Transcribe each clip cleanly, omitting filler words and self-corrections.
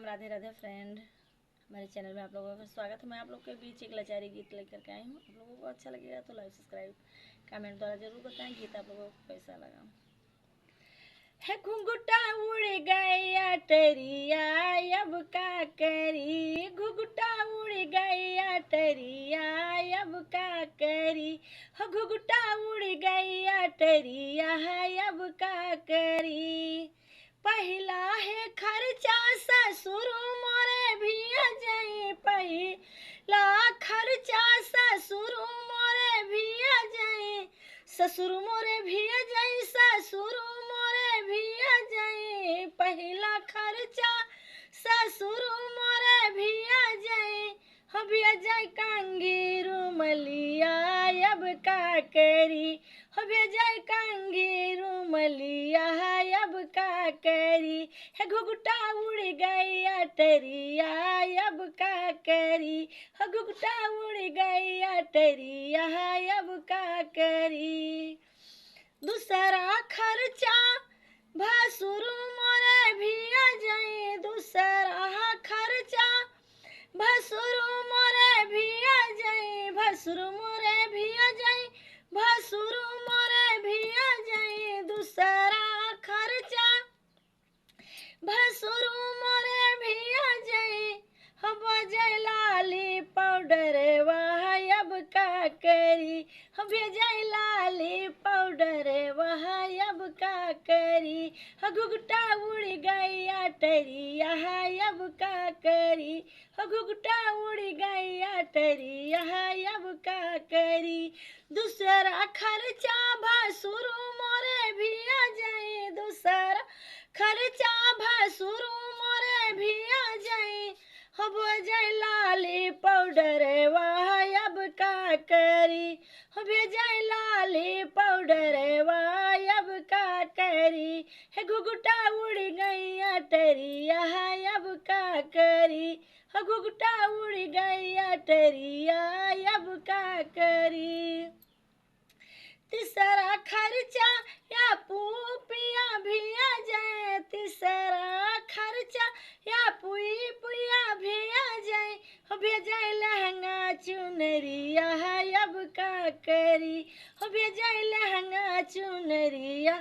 Ram Radhe Radhe friend. हमारे channel में आप लोगों का स्वागत है। मैं आप लोग के बीच एक लाचारी गीत लेकर के आई हूँ। आप लोगों को अच्छा लगेगा तो लाइक सब्सक्राइब कमेंट द्वारा जरूर बताएं गीत आप लोगों को कैसा लगा। है घुंघुटा उड़ गया टरिया अब का करी, घुघुटा उड़ गया टरिया अब का करी, हो घुघुटा उड़ गया टरिया अब का करी। पहिला है खर्चा ससुर मोरे भी जाई, पहिला खर्चा ससुर मोरे भी जाई, ससुर मोरे भी जाई, ससुर मोरे भी जाई, पहिला खर्चा ससुर मोरे भी जाई, हो भी जाई कांगी रुमलिया अब का करी, हो भी जाई कांगी रुमलिया अब का करी। है घुघुटा उड़ गया टरिया अब का करी, हो घुघुटा उड़ गया टरिया अब का करी। दूसरा खर्चा भसुर मोरे भी जाई, दूसरा खर्चा भसुर मोरे भी जाई, भसुर मोरे भी जाई, भसुर मोरे भी जाई, दूसरा खर्चा भसुर मोरे भी जाई, हो बजाई लाली पाउडर वह अब का करी, हो भेजाई लाली पाउडर वह अब का करी, हो घुघुटा उड़ गया टरिया अब का करी, हो घुघुटा उड़ गया टरिया अब का करी। दूसरा खर्चा भसुर मोरे भी जाई, दूसरा खर्चा भसुर मोरे भी जाई, हो बजाई लाली पाउडर वह अब का करी, हो भेजाई लाली पाउडर वह अब का करी। है घुघुटा उड़ गया टरिया अब का करी, हो घुघुटा उड़ गया टरिया अब का करी। तीसरा खर्चा या पुपिया भी जाए, तीसरा खर्चा या पुइया भी जाए, हो भेजाई लहंगा चुनरिया अब का करी, हो भेजाई लहंगा चुनरिया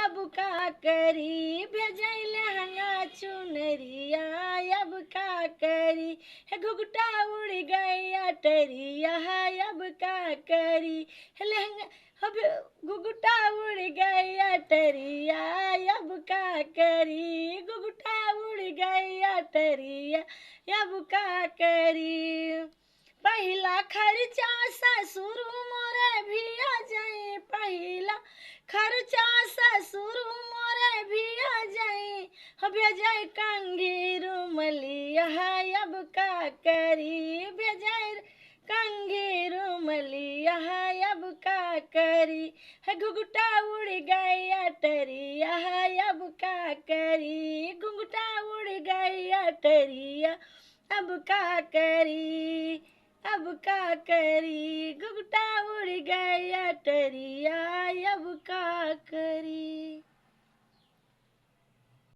अब का करी, भेजाई लहंगा चुनरिया अब का करी। है घुघुटा उड़ गया टरिया अब का करी, लहंगा अब घुघुटा उड़ गया टरिया अब का करी, घुघुटा उड़ गया टरिया अब का करी। पहिला खर्चा ससुर मोरे भी जाई, पहिला खर्चा ससुर मोरे भी जाई, हो भेजाई कांगी रुमलिया अब का करी, भेजाई कांगी रुमलिया अब का करी। है घुघुटा उड़ गया टरिया अब का करी, घुघुटा उड़ गया टरिया अब का करी, अब का करी, घुघुटा उड़ गया टरिया अब का करी।